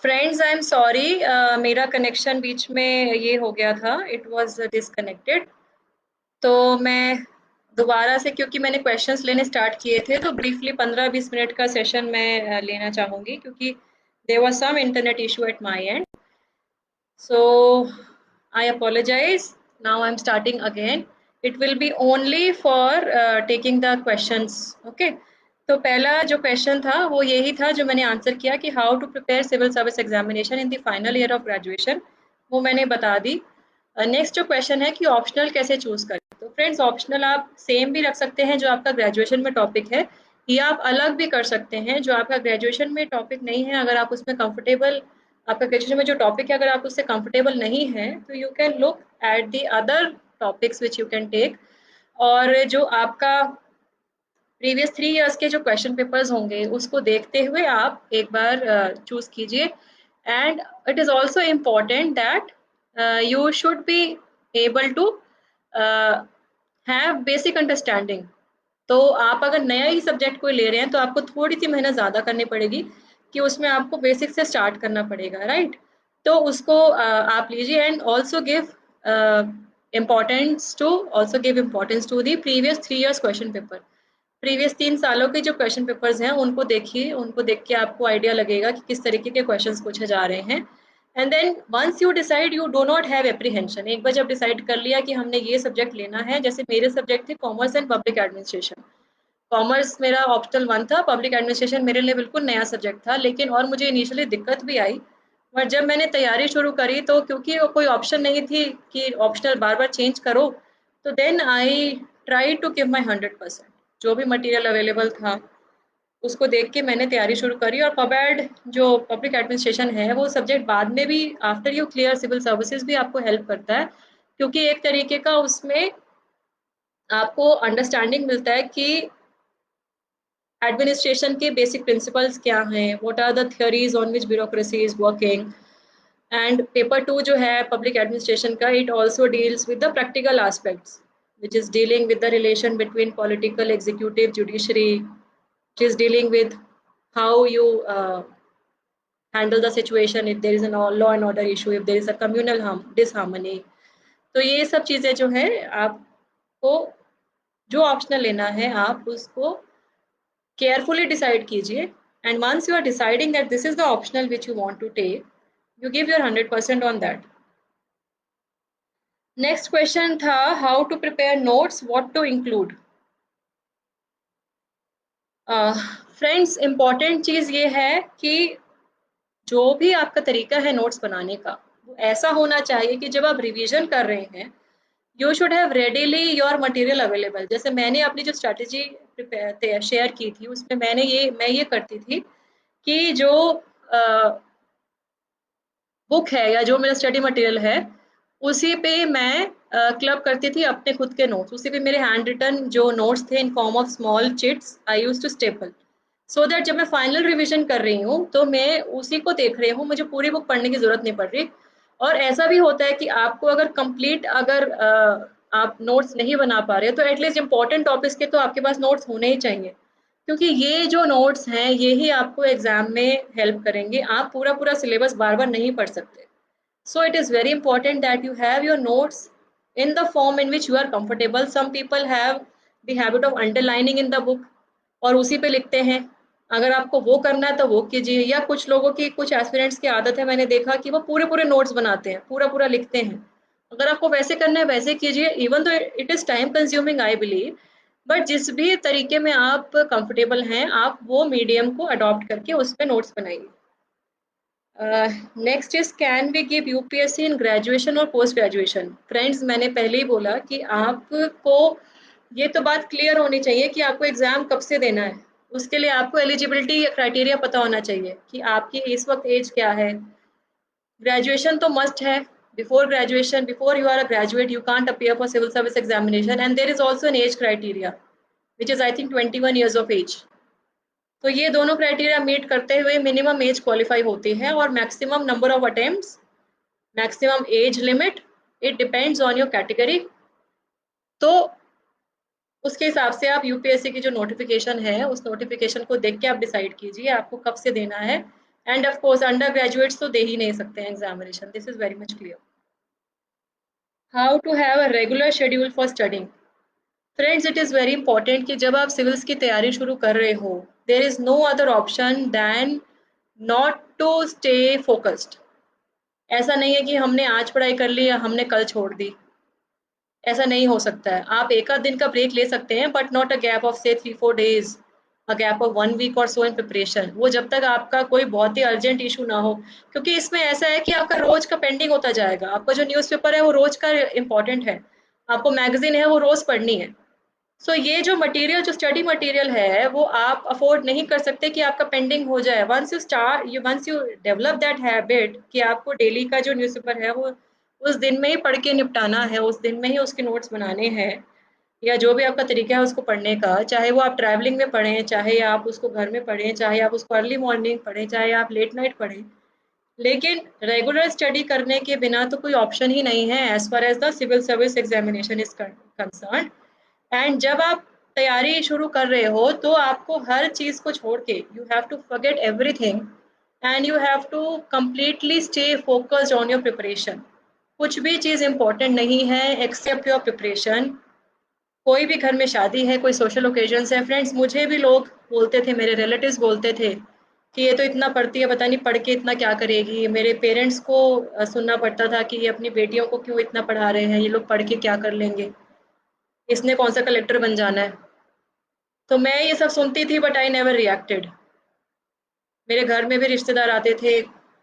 Friends I am sorry, मेरा connection बीच में ये हो गया था, इट वाज डिसकनेक्टेड। तो मैं दोबारा से, क्योंकि मैंने क्वेश्चंस लेने स्टार्ट किए थे, तो ब्रीफली 15-20 मिनट का सेशन मैं लेना चाहूँगी, क्योंकि there was some internet issue at my end. So I apologize, now I am starting again. It will be only for taking the questions, okay. तो पहला जो क्वेश्चन था वो यही था जो मैंने आंसर किया कि how to prepare civil service examination in the final year of graduation, वो मैंने बता दी। नेक्स्ट जो क्वेश्चन है कि ऑप्शनल कैसे चूज करें। तो फ्रेंड्स, ऑप्शनल आप सेम भी रख सकते हैं जो आपका ग्रेजुएशन में टॉपिक है, या आप अलग भी कर सकते हैं जो आपका ग्रेजुएशन में टॉपिक नहीं है। अगर आप उसमें कंफर्टेबल, आपका ग्रेजुएशन में जो टॉपिक है, अगर आप उससे कंफर्टेबल नहीं है, तो you can look at the other topics which you can take. और जो आपका प्रीवियस 3 इयर्स के जो क्वेश्चन पेपर्स होंगे उसको देखते हुए आप एक बार चूज कीजिए। And it is also important that you should be able to have basic understanding। तो आप अगर नया ही सब्जेक्ट कोई ले रहे हैं तो आपको थोड़ी सी मेहनत ज़्यादा करनी पड़ेगी, कि उसमें आपको बेसिक से स्टार्ट करना पड़ेगा, राइट। तो उसको आप लीजिए। And also give importance to the previous 3 years question paper. Previous 3 सालों के जो क्वेश्चन पेपर्स हैं उनको देखिए, उनको देख के आपको आइडिया लगेगा कि किस तरीके के क्वेश्चंस पूछे जा रहे हैं। And then once you decide, you do not have apprehension. एक बार जब डिसाइड कर लिया कि हमने ये सब्जेक्ट लेना है, जैसे मेरे सब्जेक्ट थे commerce and public administration. Commerce मेरा ऑप्शनल 1 था, पब्लिक एडमिनिस्ट्रेशन मेरे लिए बिल्कुल नया सब्जेक्ट था, लेकिन और मुझे इनिशियली दिक्कत भी आई। पर जब मैंने तैयारी शुरू करी, तो क्योंकि कोई ऑप्शन नहीं थी कि ऑप्शनल बार बार चेंज करो, तो then I try to give my 100%। जो भी मटेरियल अवेलेबल था उसको देख के मैंने तैयारी शुरू करी। और पबैड जो पब्लिक एडमिनिस्ट्रेशन है, वो सब्जेक्ट बाद में भी after you clear civil services भी आपको हेल्प करता है, क्योंकि एक तरीके का उसमें आपको अंडरस्टैंडिंग मिलता है कि एडमिनिस्ट्रेशन के बेसिक प्रिंसिपल्स क्या हैं, what are the theories on which bureaucracy is working. And paper 2 जो है पब्लिक एडमिनिस्ट्रेशन का, it also deals with the practical aspects which is dealing with the relation between political, executive, judiciary, which is dealing with how you handle the situation if there is a law and order issue, if there is a communal disharmony। तो ये सब चीज़ें जो है, आपको जो optional लेना है आप उसको केयरफुली डिसाइड कीजिए। And once you are deciding that this is the optional which you want to take, you give your 100% on that. Next question था how to prepare notes, what to include. Friends, important चीज़ ये है कि जो भी आपका तरीका है नोट्स बनाने का, वो ऐसा होना चाहिए कि जब आप रिवीजन कर रहे हैं, you should have readily your material available. जैसे मैंने अपनी जो स्ट्रैटेजी शेयर की थी, उसमें मैं ये करती थी कि जो बुक है या जो मेरा स्टडी मटेरियल है, उसी पे मैं क्लब करती थी अपने खुद के नोट्स। उसी पे मेरे हैंड रिटन जो नोट्स थे in form of small chits, I use to staple, so that जब मैं फाइनल रिवीजन कर रही हूँ तो मैं उसी को देख रही हूँ, मुझे पूरी बुक पढ़ने की जरूरत नहीं पड़ रही। और ऐसा भी होता है कि आपको अगर कंप्लीट, अगर आप नोट्स नहीं बना पा रहे हो, तो एटलीस्ट इंपॉर्टेंट टॉपिक्स के तो आपके पास नोट्स होने ही चाहिए, क्योंकि ये जो नोट्स हैं ये ही आपको एग्जाम में हेल्प करेंगे। आप पूरा पूरा सिलेबस बार बार नहीं पढ़ सकते। So it is very important that you have your notes in the form in which you are comfortable. Some people have the habit of underlining in the book और उसी पे लिखते हैं। अगर आपको वो करना है तो वो कीजिए। या कुछ लोगों की, कुछ एस्पिरेंट्स की आदत है, मैंने देखा कि वो पूरे पूरे नोट्स बनाते हैं, पूरा पूरा लिखते हैं। अगर आपको वैसे करना है वैसे कीजिए, इवन तो it is time consuming I believe, but जिस भी तरीके में आप कंफर्टेबल हैं, आप वो मीडियम को अडॉप्ट करके उस पर नोट्स बनाइए। Next is can we give UPSC in graduation और पोस्ट ग्रेजुएशन। फ्रेंड्स, मैंने पहले ही बोला कि आपको ये तो बात क्लियर होनी चाहिए कि आपको एग्जाम कब से देना है। उसके लिए आपको एलिजिबिलिटी क्राइटेरिया पता होना चाहिए कि आपकी इस वक्त एज क्या है। ग्रेजुएशन तो मस्ट है। Before graduation, before you are a graduate, you can't appear for civil service examination, and there is also an age criteria which is I think 21 years of age. तो ये दोनों criteria meet करते हुए minimum age qualify होती है, और maximum number of attempts, maximum age limit, it depends on your category. तो उसके हिसाब से आप यूपीएससी की जो नोटिफिकेशन है, उस नोटिफिकेशन को देख के आप डिसाइड कीजिए आपको कब से देना है। And of course under graduates तो दे ही नहीं सकते हैं examination, this is very much clear. How to have a regular schedule for studying. Friends, it is very important कि जब आप सिविल्स की तैयारी शुरू कर रहे हो, there is no other option than not to stay focused. ऐसा नहीं है कि हमने आज पढ़ाई कर ली या हमने कल छोड़ दी, ऐसा नहीं हो सकता है। आप एक आध दिन का ब्रेक ले सकते हैं, but not a gap of से 3-4 days, a gap of 1 week और सो इन प्रिपरेशन, वो जब तक आपका कोई बहुत ही अर्जेंट इशू ना हो। क्योंकि इसमें ऐसा है कि आपका रोज का पेंडिंग होता जाएगा। आपका जो न्यूज़पेपर है वो रोज का इंपॉर्टेंट है, आपको मैगजीन है वो रोज पढ़नी है। सो ये जो मटेरियल, जो स्टडी मटेरियल है, वो आप अफोर्ड नहीं कर सकते कि आपका पेंडिंग हो जाए। Once you develop that habit कि आपको डेली का जो न्यूज़पेपर है वो उस दिन में ही पढ़ के निपटाना है, उस दिन में ही उसके नोट्स बनाने हैं, या जो भी आपका तरीका है उसको पढ़ने का, चाहे वो आप ट्रैवलिंग में पढ़ें, चाहे आप उसको घर में पढ़ें, चाहे आप उसको अर्ली मॉर्निंग पढ़ें, चाहे आप लेट नाइट पढ़ें। लेकिन रेगुलर स्टडी करने के बिना तो कोई ऑप्शन ही नहीं है as far as the civil service examination is concern. And जब आप तैयारी शुरू कर रहे हो तो आपको हर चीज़ को छोड़ के you have to forget everything and you have to completely stay focused on your preparation. कुछ भी चीज़ इंपॉर्टेंट नहीं है एक्सेप्ट योर प्रिपरेशन। कोई भी घर में शादी है, कोई सोशल ओकेजन्स है, फ्रेंड्स मुझे भी लोग बोलते थे, मेरे रिलेटिव्स बोलते थे कि ये तो इतना पढ़ती है, पता नहीं पढ़ के इतना क्या करेगी। मेरे पेरेंट्स को सुनना पड़ता था कि ये अपनी बेटियों को क्यों इतना पढ़ा रहे हैं, ये लोग पढ़ के क्या कर लेंगे, इसने कौन सा कलेक्टर बन जाना है। तो मैं ये सब सुनती थी बट आई नेवर रिएक्टेड। मेरे घर में भी रिश्तेदार आते थे,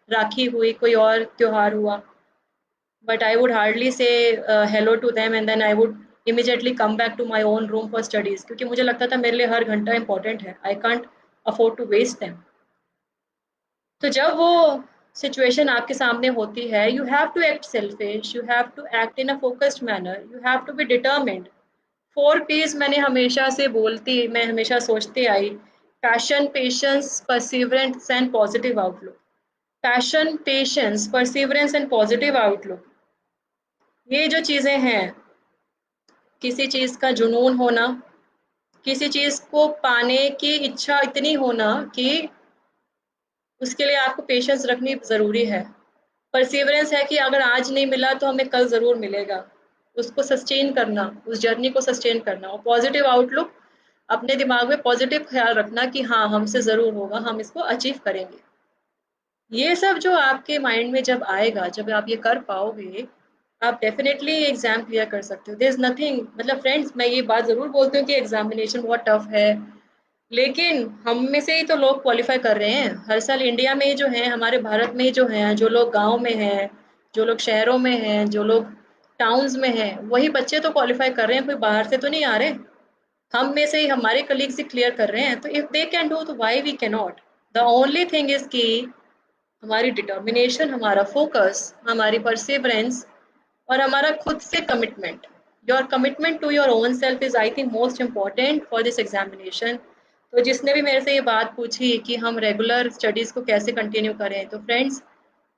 राखी हुई, कोई और त्योहार हुआ, but I would hardly say hello to them and then I would immediately come back to my own room for studies, क्योंकि मुझे लगता था मेरे लिए हर घंटा इंपॉर्टेंट है, I can't afford to waste them. तो जब वो सिचुएशन आपके सामने होती है, you have to act selfish, you have to act in a focused manner, you have to be determined. 4 P's मैंने हमेशा से बोलती, मैं हमेशा सोचती आई, passion, patience, perseverance and positive outlook. Passion, patience, perseverance and positive outlook, ये जो चीज़ें हैं, किसी चीज़ का जुनून होना, किसी चीज़ को पाने की इच्छा इतनी होना कि उसके लिए आपको पेशेंस रखनी ज़रूरी है। परसिवरेंस है कि अगर आज नहीं मिला तो हमें कल ज़रूर मिलेगा, उसको सस्टेन करना, उस जर्नी को सस्टेन करना। और पॉजिटिव आउटलुक, अपने दिमाग में पॉजिटिव ख्याल रखना कि हाँ हमसे ज़रूर होगा, हम इसको अचीव करेंगे। ये सब जो आपके माइंड में जब आएगा, जब आप ये कर पाओगे, आप डेफिनेटली ये एग्ज़ाम क्लियर कर सकते हो। देयर इज़ नथिंग, मतलब फ्रेंड्स मैं ये बात ज़रूर बोलती हूँ कि एग्ज़ामिनेशन बहुत टफ है, लेकिन हम में से ही तो लोग क्वालिफ़ाई कर रहे हैं। हर साल इंडिया में ही जो हैं, हमारे भारत में ही जो हैं, जो लोग गाँव में हैं, जो लोग शहरों में हैं, जो लोग टाउन्स में हैं, वही बच्चे तो क्वालिफ़ाई कर रहे हैं, कोई बाहर से तो नहीं आ रहे। हम में से ही हमारे कलीग्स ही क्लियर कर रहे हैं, तो इफ दे कैन डू तो why we can not. The only thing is कि हमारी डिटर्मिनेशन, हमारा फोकस, हमारी परसिवरेंस और हमारा खुद से commitment. Your commitment to your own self is I think most important for this examination. तो जिसने भी मेरे से ये बात पूछी कि हम रेगुलर स्टडीज़ को कैसे कंटिन्यू करें, तो फ्रेंड्स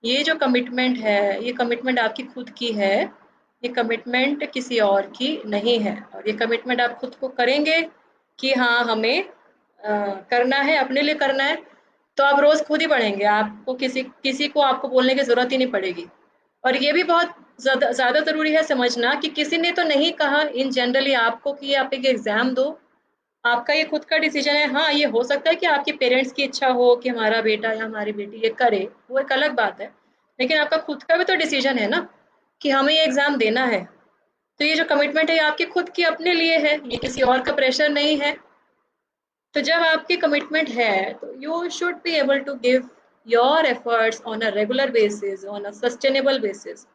ये जो कमिटमेंट है, ये कमिटमेंट आपकी खुद की है, ये कमिटमेंट किसी और की नहीं है। और ये कमिटमेंट आप खुद को करेंगे कि हाँ हमें करना है, अपने लिए करना है, तो आप रोज़ खुद ही पढ़ेंगे, आपको किसी किसी को आपको बोलने की ज़रूरत ही नहीं पड़ेगी। और ये भी बहुत ज़्यादा ज़रूरी है समझना कि किसी ने तो नहीं कहा इन जनरली आपको कि आप एक एग्ज़ाम दो, आपका ये खुद का डिसीजन है। हाँ, ये हो सकता है कि आपके पेरेंट्स की इच्छा हो कि हमारा बेटा या हमारी बेटी ये करे, वो एक अलग बात है। लेकिन आपका खुद का भी तो डिसीजन है ना कि हमें ये एग्ज़ाम देना है। तो ये जो कमिटमेंट है ये आपकी खुद की अपने लिए है, ये किसी और का प्रेशर नहीं है। तो जब आपकी कमिटमेंट है तो you should be able to give your efforts on a regular basis, on a sustainable basis,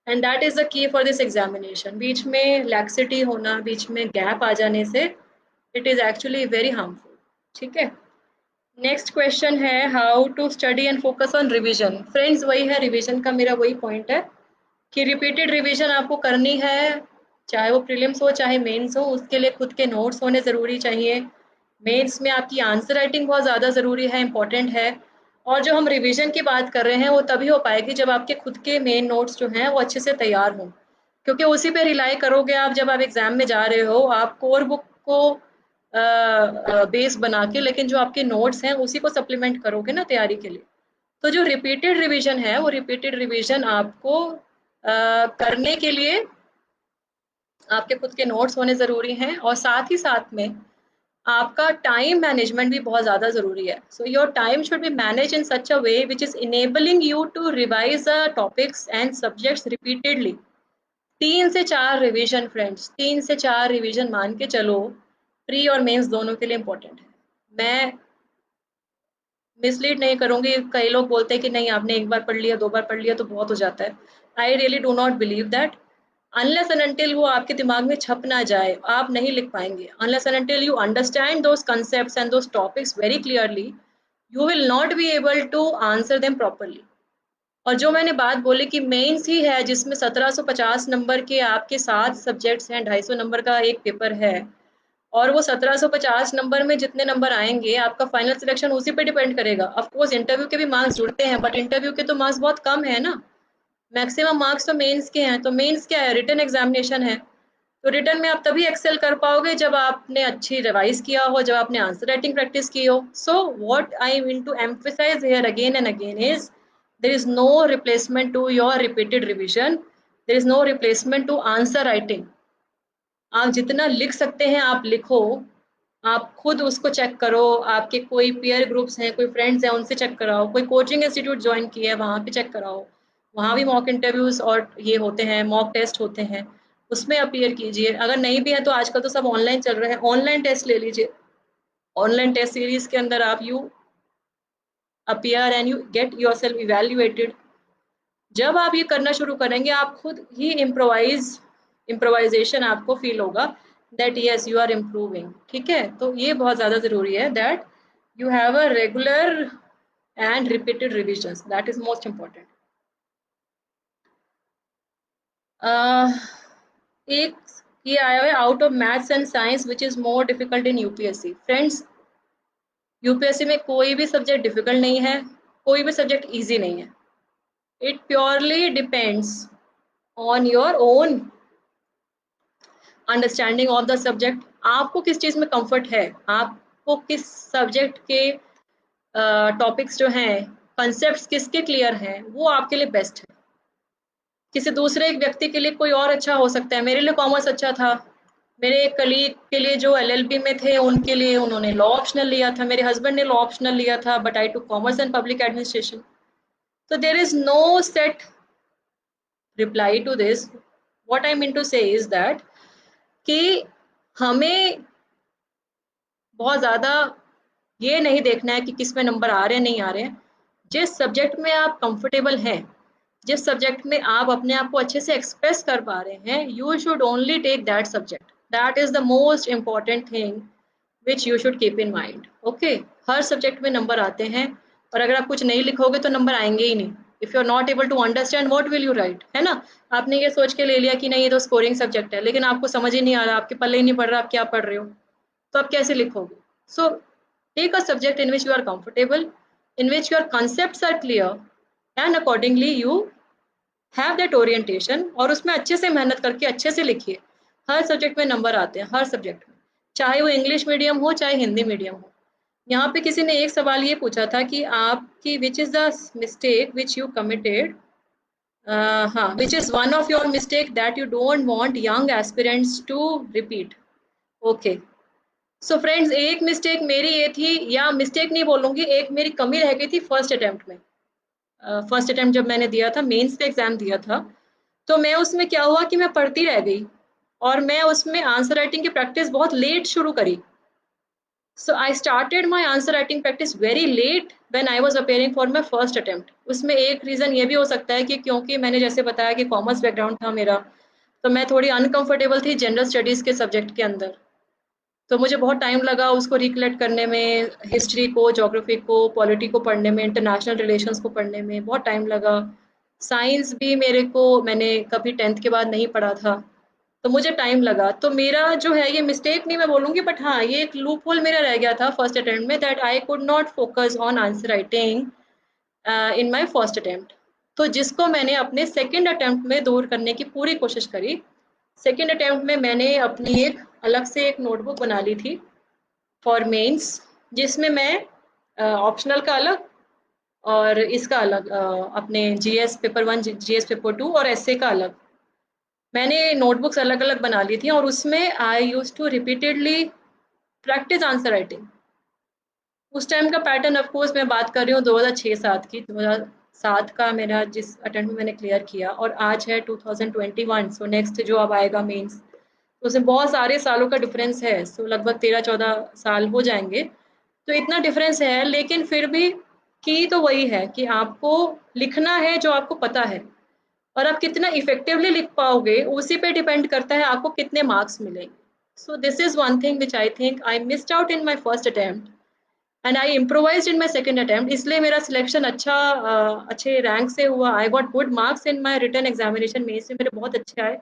and that is the key for this examination. बीच में लैक्सिटी होना, बीच में गैप आ जाने से it is actually very harmful. ठीक है, नेक्स्ट क्वेश्चन है how to study and focus on revision. Friends वही है, रिवीजन का मेरा वही पॉइंट है कि रिपीटेड रिवीजन आपको करनी है, चाहे वो प्रीलिम्स हो चाहे मेंस हो। उसके लिए खुद के नोट्स होने ज़रूरी चाहिए। मेंस में आपकी आंसर राइटिंग बहुत ज़्यादा ज़रूरी है, इंपॉर्टेंट है। और जो हम रिवीजन की बात कर रहे हैं वो तभी हो पाएगी जब आपके खुद के मेन नोट्स जो हैं वो अच्छे से तैयार हों, क्योंकि उसी पे रिलाई करोगे आप जब आप एग्ज़ाम में जा रहे हो। आप कोर बुक को बेस बना के, लेकिन जो आपके नोट्स हैं उसी को सप्लीमेंट करोगे ना तैयारी के लिए। तो जो रिपीटेड रिवीजन है वो रिपीटेड रिवीजन आपको करने के लिए आपके खुद के नोट्स होने ज़रूरी हैं और साथ ही साथ में आपका टाइम मैनेजमेंट भी बहुत ज़्यादा ज़रूरी है। So your time should be manage in such a way which is enabling you to revise the topics and subjects repeatedly. 3 से 4 रिवीजन फ्रेंड्स, 3 से 4 रिवीजन मान के चलो, प्री और मेंस दोनों के लिए इम्पोर्टेंट है। मैं मिसलीड नहीं करूँगी, कई लोग बोलते हैं कि नहीं आपने 1 बार पढ़ लिया, 2 बार पढ़ लिया तो बहुत हो जाता है। I really do not believe that. Unless and until वो आपके दिमाग में छप ना जाए, आप नहीं लिख पाएँगे। Unless and until you understand those concepts and those topics very clearly, you will not be able to answer them properly. और जो मैंने बात बोली कि मेंस ही है जिसमें 1750 नंबर के आपके 7 सब्जेक्ट्स हैं, 250 नंबर का एक पेपर है और वो 1750 नंबर में जितने नंबर आएँगे, आपका फाइनल सिलेक्शन उसी पे डिपेंड करेगा। ऑफ कोर्स इंटरव्यू के भी मार्क्स जुड़ते हैं, बट इंटरव्यू के तो मार्क्स बहुत कम है ना। मैक्सिमम मार्क्स तो मेंस के हैं, तो मेंस क्या है, रिटन एग्जामिनेशन है। तो रिटन में आप तभी एक्सेल कर पाओगे जब आपने अच्छी रिवाइज किया हो, जब आपने आंसर राइटिंग प्रैक्टिस की हो। So what I mean to emphasize here again and again is there is no replacement to your repeated revision, there is no replacement to answer writing. आप जितना लिख सकते हैं आप लिखो, आप खुद उसको चेक करो, आपके कोई पीयर ग्रुप्स हैं, कोई फ्रेंड्स हैं, उनसे चेक कराओ, कोई कोचिंग इंस्टीट्यूट ज्वाइन किया है वहाँ पे चेक कराओ, वहाँ भी मॉक इंटरव्यूज और ये होते हैं, मॉक टेस्ट होते हैं, उसमें अपीयर कीजिए। अगर नहीं भी है तो आजकल तो सब ऑनलाइन चल रहे हैं, ऑनलाइन टेस्ट ले लीजिए। ऑनलाइन टेस्ट सीरीज के अंदर आप you appear and you get your self evaluated. जब आप ये करना शुरू करेंगे आप खुद ही इम्प्रोवाइजेशन आपको फील होगा that yes you are improving. ठीक है, तो ये बहुत ज़्यादा ज़रूरी है that you have a regular and repeated revisions, that is most important. एक ये आया है out of maths and science which is more difficult in UPSC. Friends, UPSC में कोई भी सब्जेक्ट डिफिकल्ट नहीं है, कोई भी सब्जेक्ट ईजी नहीं है। It purely depends on your own understanding of the subject. आपको किस चीज़ में कंफर्ट है, आपको किस सब्जेक्ट के टॉपिक्स जो हैं, कंसेप्ट किसके क्लियर हैं, वो आपके लिए बेस्ट है। किसी दूसरे एक व्यक्ति के लिए कोई और अच्छा हो सकता है। मेरे लिए कॉमर्स अच्छा था, मेरे एक कलीग के लिए जो एलएलबी में थे उनके लिए उन्होंने लॉ ऑप्शनल लिया था, मेरे हस्बैंड ने लॉ ऑप्शनल लिया था but I took commerce and public administration. तो there is no set reply to this. What I mean to say is that कि हमें बहुत ज़्यादा ये नहीं देखना है कि किस में नंबर आ रहे हैं नहीं आ रहे हैं। जिस सब्जेक्ट में आप कंफर्टेबल हैं, जिस सब्जेक्ट में आप अपने आप को अच्छे से एक्सप्रेस कर पा रहे हैं, you should only take that subject. That is the most important thing which you should keep in mind. Okay, हर सब्जेक्ट में नंबर आते हैं और अगर आप कुछ नहीं लिखोगे तो नंबर आएंगे ही नहीं। If you are not able to understand what will you write, है ना। आपने ये सोच के ले लिया कि नहीं ये तो स्कोरिंग सब्जेक्ट है, लेकिन आपको समझ ही नहीं आ रहा, आपके पल्ले ही नहीं पड़ रहा आप क्या पढ़ रहे हो, तो आप कैसे लिखोगे। So take a subject in which you are comfortable, in which your concepts are clear and accordingly you have that orientation और उसमें अच्छे से मेहनत करके अच्छे से लिखिए। हर सब्जेक्ट में नंबर आते हैं, हर सब्जेक्ट में, चाहे वो इंग्लिश मीडियम हो चाहे हिंदी मीडियम हो। यहाँ पे किसी ने एक सवाल ये पूछा था कि आपकी which is the mistake which you committed, हाँ, which is one of your mistake that you don't want young aspirants to repeat. Okay, so friends, एक मिस्टेक मेरी ये थी, या मिस्टेक नहीं बोलूँगी, एक मेरी कमी रह गई थी फर्स्ट अटेम्प्ट में। फर्स्ट अटेम्प्ट जब मैंने दिया था, मेंस का एग्ज़ाम दिया था, तो मैं उसमें क्या हुआ कि मैं पढ़ती रह गई और मैं उसमें आंसर राइटिंग की प्रैक्टिस बहुत लेट शुरू करी। So I started my answer writing practice very late when I was appearing for my first attempt. उसमें एक रीज़न ये भी हो सकता है कि क्योंकि मैंने जैसे बताया कि कॉमर्स बैकग्राउंड था मेरा, तो मैं थोड़ी अनकंफर्टेबल थी जनरल स्टडीज़ के सब्जेक्ट के अंदर। तो मुझे बहुत टाइम लगा उसको रिकलेक्ट करने में, हिस्ट्री को, ज्योग्राफी को, पॉलिटी को पढ़ने में, इंटरनेशनल रिलेशंस को पढ़ने में बहुत टाइम लगा। साइंस भी मेरे को मैंने कभी 10th के बाद नहीं पढ़ा था, तो मुझे टाइम लगा। तो मेरा जो है ये मिस्टेक नहीं मैं बोलूँगी, बट हाँ, ये एक लूप होल मेरा रह गया था फर्स्ट अटेम्प्ट में that I could not focus on answer writing in my first attempt. तो जिसको मैंने अपने सेकंड अटेम्प्ट में दूर करने की पूरी कोशिश करी। सेकंड अटेम्प्ट में मैंने अपनी एक अलग से एक नोटबुक बना ली थी फॉर मेंस, जिसमें मैं ऑप्शनल का अलग और इसका अलग अपने जीएस पेपर 1, जीएस पेपर 2 और एसए का अलग। मैंने नोटबुक्स अलग-अलग बना ली थी और उसमें I used to repeatedly practice answer writing. उस टाइम का पैटर्न ऑफ कोर्स मैं बात कर रही हूँ 2006-7 की। 2007 का मेरा जिस अटेम्प्ट में मैंने क्लियर किया और आज है 2021, सो नेक्स्ट जो अब आएगा मेंस, तो उसमें बहुत सारे सालों का डिफरेंस है। सो लगभग 13-14 साल हो जाएँगे। तो इतना डिफरेंस है, लेकिन फिर भी की तो वही है कि आपको लिखना है जो आपको पता है और आप कितना इफेक्टिवली लिख पाओगे उसी पे डिपेंड करता है आपको कितने मार्क्स मिलेंगे। So this is one thing which I think I missed out in my first attempt and I improvised in my second attempt, इसलिए मेरा सिलेक्शन अच्छा अच्छे रैंक से हुआ। I got good marks in my written examination, mains में मेरे बहुत अच्छे आए।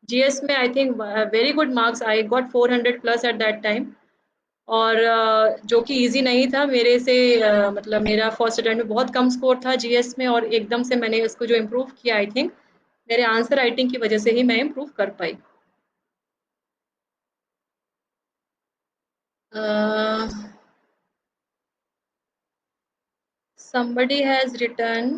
जीएस में I think very good marks, I got 400 plus at that time. और जो कि ईज़ी नहीं था मेरे से, मतलब मेरा फर्स्ट अटेम्प्ट में बहुत कम स्कोर था जीएस में और एकदम से मैंने इसको जो इम्प्रूव किया आई थिंक मेरे आंसर राइटिंग की वजह से ही मैं इम्प्रूव कर पाई। somebody has written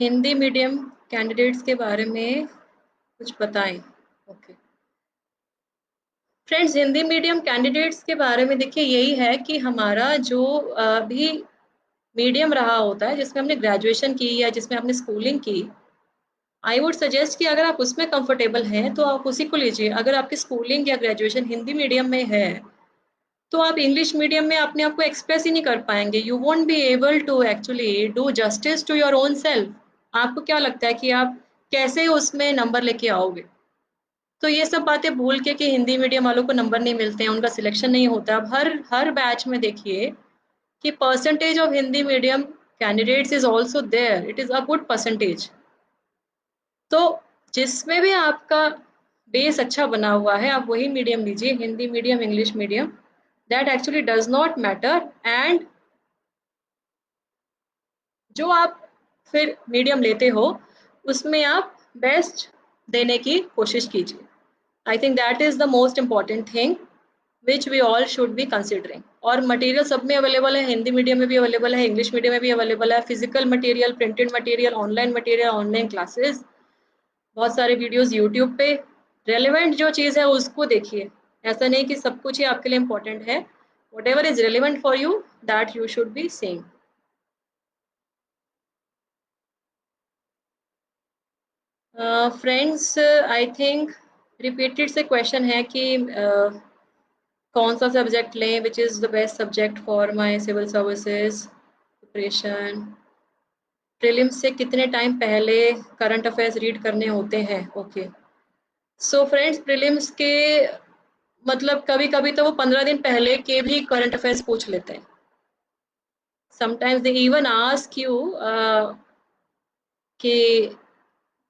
Hindi medium candidates के बारे में कुछ बताएं। Okay friends, Hindi medium candidates के बारे में देखिए यही है कि हमारा जो भी मीडियम रहा होता है जिसमें हमने ग्रेजुएशन की या जिसमें आपने स्कूलिंग की, आई वुड सजेस्ट कि अगर आप उसमें कंफर्टेबल हैं तो आप उसी को लीजिए। अगर आपकी स्कूलिंग या ग्रेजुएशन हिंदी मीडियम में है तो आप इंग्लिश मीडियम में अपने आप को एक्सप्रेस ही नहीं कर पाएंगे। You won't be able to actually do justice to your own self. आपको क्या लगता है कि आप कैसे उसमें नंबर लेके आओगे? तो ये सब बातें भूल के कि हिंदी मीडियम वालों को नंबर नहीं मिलते हैं, उनका सिलेक्शन नहीं होता। अब हर हर बैच में देखिए कि percentage of Hindi medium candidates is also there, it is a good percentage. तो जिसमें भी आपका बेस अच्छा बना हुआ है आप वही मीडियम लीजिए, Hindi medium, English medium, that actually does not matter. And जो आप फिर मीडियम लेते हो उसमें आप बेस्ट देने की कोशिश कीजिए। I think that is the most important thing which we all should be considering. और मटेरियल सब में अवेलेबल है, हिंदी मीडियम में भी अवेलेबल है, इंग्लिश मीडियम में भी अवेलेबल है। Physical material, printed material, online classes, बहुत सारे वीडियोस यूट्यूब पे। रेलेवेंट जो चीज़ है उसको देखिए, ऐसा नहीं कि सब कुछ ही आपके लिए इम्पोर्टेंट है। Whatever is relevant for you that you should be saying. Friends, I think repeated से क्वेश्चन है कि कौन सा सब्जेक्ट लें, which is the best subject for my civil services preparation. Prelims से कितने टाइम पहले करंट अफेयर्स रीड करने होते हैं? ओके सो फ्रेंड्स, प्रीलिम्स के मतलब कभी कभी तो वो 15 दिन पहले के भी करंट अफेयर्स पूछ लेते हैं। Sometimes they even ask you कि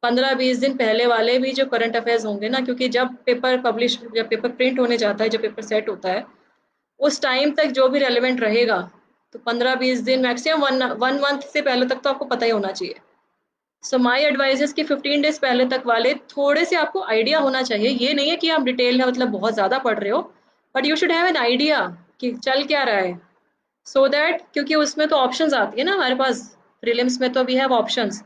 15-20 दिन पहले वाले भी जो करंट अफेयर्स होंगे ना, क्योंकि जब पेपर प्रिंट होने जाता है, जब पेपर सेट होता है, उस टाइम तक जो भी रेलिवेंट रहेगा, तो 15-20 दिन मैक्सिमम वन मंथ से पहले तक तो आपको पता ही होना चाहिए। सो माई एडवाइज इज कि 15 डेज पहले तक वाले थोड़े से आपको आइडिया होना चाहिए। ये नहीं है कि आप डिटेल में मतलब बहुत ज़्यादा पढ़ रहे हो, but you should have an idea कि चल क्या रहा है। सो दैट, क्योंकि उसमें तो ऑप्शंस आती है ना हमारे पास, प्रीलिम्स में तो वी हैव ऑप्शंस।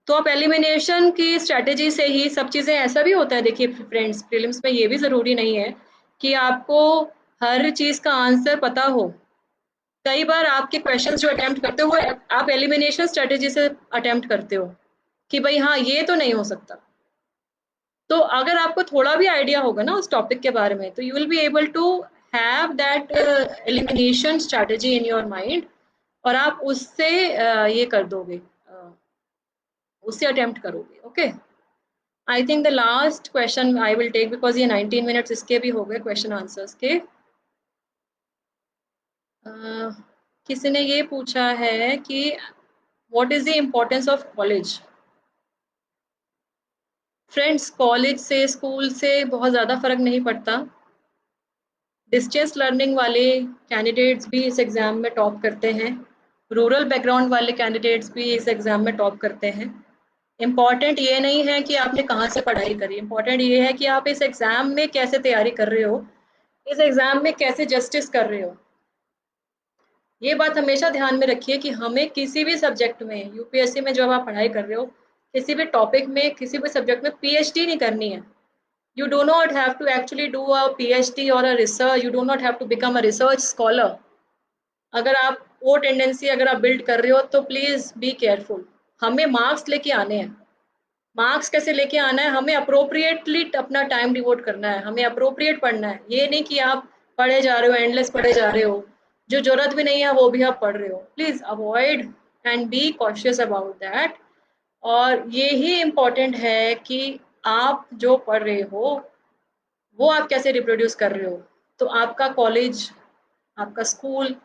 तो आप एलिमिनेशन की स्ट्रैटेजी से ही सब चीज़ें, ऐसा भी होता है देखिए फ्रेंड्स, प्रीलिम्स में ये भी ज़रूरी नहीं है कि आपको हर चीज़ का आंसर पता हो। कई बार आपके क्वेश्चंस जो अटेम्प्ट करते हो वो आप एलिमिनेशन स्ट्रैटेजी से अटेम्प्ट करते हो कि भाई हाँ ये तो नहीं हो सकता। तो अगर आपको थोड़ा भी आइडिया होगा ना उस टॉपिक के बारे में, तो you will be able to have that elimination strategy in your mind और आप उससे ये कर दोगे, उससे अटेम्प्ट करोगे। Okay, I think the last question I will take, because ये 19 मिनट्स इसके भी हो गए क्वेश्चन आंसर्स के। किसी ने ये पूछा है कि what is the importance of college. Friends, college से, स्कूल से बहुत ज़्यादा फर्क नहीं पड़ता। डिस्टेंस लर्निंग वाले कैंडिडेट्स भी इस एग्ज़ाम में टॉप करते हैं, रूरल बैकग्राउंड वाले कैंडिडेट्स भी इस एग्ज़ाम में टॉप करते हैं। इम्पॉर्टेंट ये नहीं है कि आपने कहाँ से पढ़ाई करी, इम्पॉर्टेंट ये है कि आप इस एग्ज़ाम में कैसे तैयारी कर रहे हो, इस एग्ज़ाम में कैसे जस्टिस कर रहे हो। ये बात हमेशा ध्यान में रखिए कि हमें किसी भी सब्जेक्ट में, यूपीएससी में जब आप पढ़ाई कर रहे हो, किसी भी टॉपिक में, किसी भी सब्जेक्ट में पीएचडी नहीं करनी है। You do not have to actually do a PhD or a research. You do not have to become a research scholar. अगर आप वो टेंडेंसी अगर आप बिल्ड कर रहे हो तो प्लीज बी केयरफुल। हमें मार्क्स लेके आने हैं। मार्क्स कैसे लेके आना है, हमें अप्रोप्रिएटली अपना टाइम डिवोट करना है, हमें अप्रोप्रिएट पढ़ना है। ये नहीं कि आप पढ़े जा रहे हो, एंडलेस पढ़े जा रहे हो, जो जरूरत भी नहीं है वो भी आप पढ़ रहे हो। Please avoid and be cautious about that. और ये ही इम्पोर्टेंट है कि आप जो पढ़ रहे हो वो आप कैसे रिप्रोड्यूस कर रहे हो। तो आपका कॉलेज, आपका स्कूल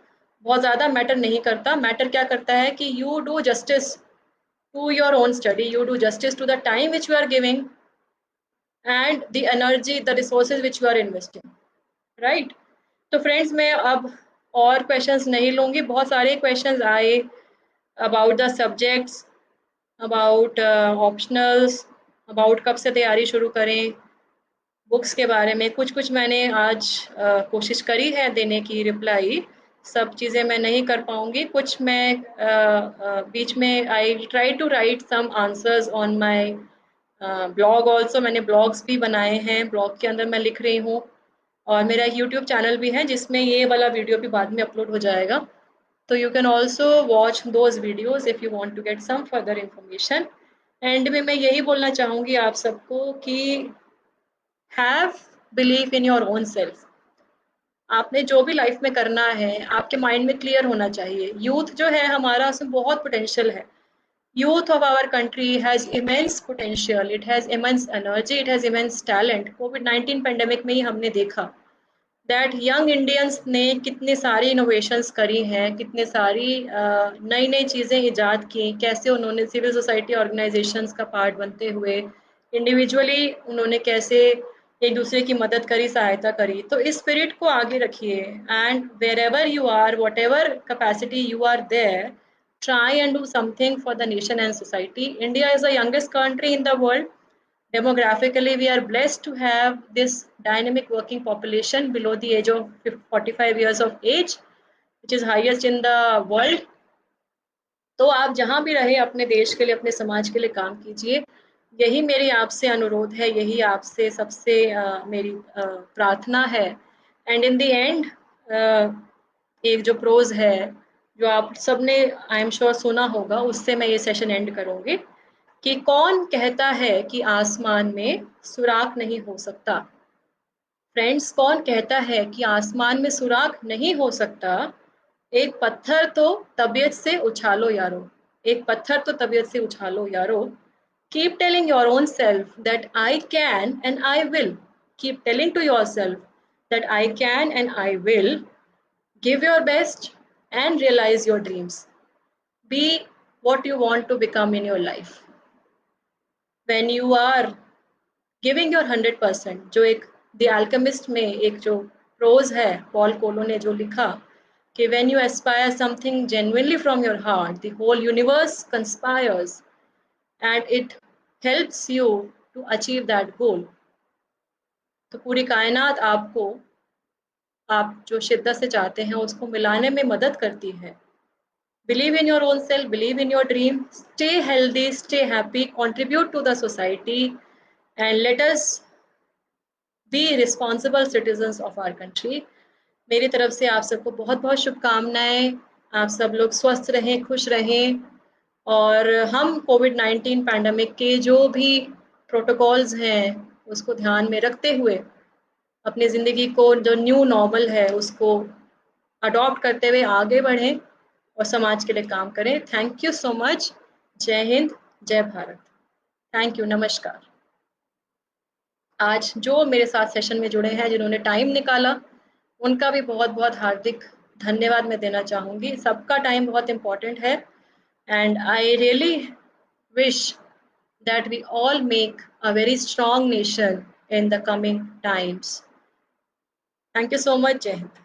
बहुत ज़्यादा मैटर नहीं करता। मैटर क्या करता है कि you do justice to your own study, you do justice to the time which you are giving and the energy, the resources which you are investing, right. तो फ्रेंड्स, मैं अब और क्वेश्चंस नहीं लूँगी। बहुत सारे क्वेश्चंस आए about the subjects, about optionals, about कब से तैयारी शुरू करें, बुक्स के बारे में। कुछ मैंने आज कोशिश करी है देने की रिप्लाई। सब चीज़ें मैं नहीं कर पाऊँगी। कुछ मैं बीच में I try to write some answers on my blog also. मैंने ब्लॉग्स भी बनाए हैं, ब्लॉग के अंदर मैं लिख रही हूँ। और मेरा यूट्यूब चैनल भी है जिसमें ये वाला वीडियो भी बाद में अपलोड हो जाएगा। तो you can also watch those videos if you want to get some further information. And में मैं यही बोलना चाहूँगी आप सबको कि have believe in your own self. आपने जो भी लाइफ में करना है, आपके माइंड में क्लियर होना चाहिए। यूथ जो है हमारा, उसमें बहुत पोटेंशियल है। Youth of our country has immense potential, it has immense energy, it has immense talent. कोविड-19 पेंडेमिक में ही हमने देखा दैट यंग इंडियंस ने कितनी सारी इनोवेशंस करी हैं, कितने सारी नई नई चीज़ें इजाद की, कैसे उन्होंने सिविल सोसाइटी ऑर्गेनाइजेशंस का पार्ट बनते हुए इंडिविजुअली उन्होंने कैसे एक दूसरे की मदद करी, सहायता करी। तो इस स्पिरिट को आगे रखिए and wherever you are, whatever capacity you are there, try and do something for the nation and society. India is the youngest country in the world. Demographically, we are blessed to have this dynamic working population below the age of 45 years of age, which is highest in the world. तो आप जहाँ भी रहे अपने देश के लिए, अपने समाज के लिए काम कीजिए। यही मेरी आपसे अनुरोध है, यही आपसे सबसे मेरी प्रार्थना है। एंड इन द एंड एक जो प्रोज है जो आप सबने आई एम श्योर सुना होगा, उससे मैं ये सेशन एंड करूँगी कि कौन कहता है कि आसमान में सुराख नहीं हो सकता। फ्रेंड्स, कौन कहता है कि आसमान में सुराख नहीं हो सकता? एक पत्थर तो तबीयत से उछालो यारो, एक पत्थर तो तबीयत से उछालो यारो। Keep telling your own self that I can and I will. Keep telling to your self that I can and I will. Give your best and realize your dreams. Be what you want to become in your life. When you are giving your 100%, जो एक the alchemist में एक जो pros है Paul कोलो ने जो लिखा कि when you aspire something genuinely from your heart, the whole universe conspires and it helps you to achieve that goal. तो पूरी कायनात आपको, आप जो शिद्दत से चाहते हैं उसको मिलाने में मदद करती है। Believe in your own self, believe in your dream, stay healthy, stay happy, contribute to the society and let us be responsible citizens of our country. मेरी तरफ से आप सबको बहुत बहुत शुभकामनाएं। आप सब लोग स्वस्थ रहें, खुश रहें। और हम कोविड-19 पैंडेमिक के जो भी प्रोटोकॉल्स हैं उसको ध्यान में रखते हुए अपनी ज़िंदगी को, जो न्यू नॉर्मल है, उसको अडॉप्ट करते हुए आगे बढ़ें और समाज के लिए काम करें। Thank you so much. जय हिंद, जय भारत। थैंक यू, नमस्कार। आज जो मेरे साथ सेशन में जुड़े हैं, जिन्होंने टाइम निकाला, उनका भी बहुत बहुत हार्दिक धन्यवाद मैं देना चाहूँगी। सबका टाइम बहुत इम्पोर्टेंट है and I really wish that we all make a very strong nation in the coming times. Thank you so much, Jai Hind.